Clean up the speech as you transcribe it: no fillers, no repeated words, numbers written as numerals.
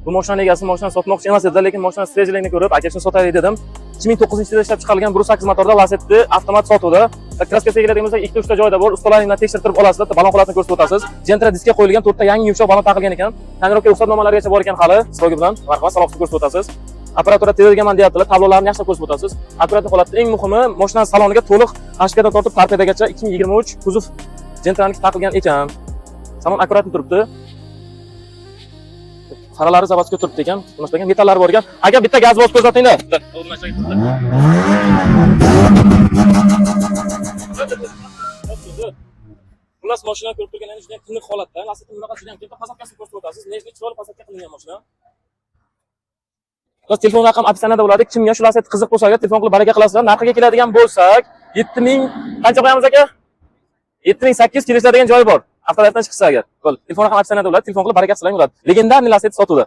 Bu mashinani egasi mashinani sotmoqchi emas edi, lekin mashina strejligini ko'rib, aka sotaylik dedim. 2009-yilda ishlab chiqarilgan 1.8 motorda Lacetti avtomat sotuvda. Kraskasiga keladigan bo'lsak, 2-3 ta joyda bor. Ustalaringdan tekshirtirib olasizlar, balon holatini ko'rsatib o'tasiz. Gentra diskga qo'yilgan 4 ta yangi yumshoq balon taqilgan ekan. Tonirovka ruxsatnomalarigacha bor ekan hali, strogi bilan. Marhamat, salomni ko'rsatib o'tasiz. Apparatura tezligiman deyaptilar, tablolarni yaxshilab ko'rsatib o'tasiz. Akkuratli holatda eng muhimi, mashinaning saloniga to'liq HPdan tortib torpedagacha 2023 kuzov Gentra'niki taqilgan ekan. Salon akkuratli turibdi. Faralari zavodga turibdi ekan. Bunaqaga metallari bor ekan. Aka bitta gaz bosib ko'rsatinglar. Xullas mashina ko'rib turganingiz juda tiniq holatda. Lacetti bunaqa juda ham katta pasatkasini ko'rsatib o'tasiz. Nejli chiroyli pasatka qilingan mashina. Biz telefon raqam opsiyada bo'ladi. Kimga shu Lacetti qiziq bo'lsa, telefon qilib baraka qilasizlar. Narxiga keladigan bo'lsak, 7000 qancha qo'yamiz aka? 7800 kelishadigan joyi bor. Avtolardan chiqsa agar. Qo'l. Telefon raqam opsiyada bo'ladi. Telefon qilib baraka qilasizlar bo'ladi. Legendarniy Lacetti sotuvda.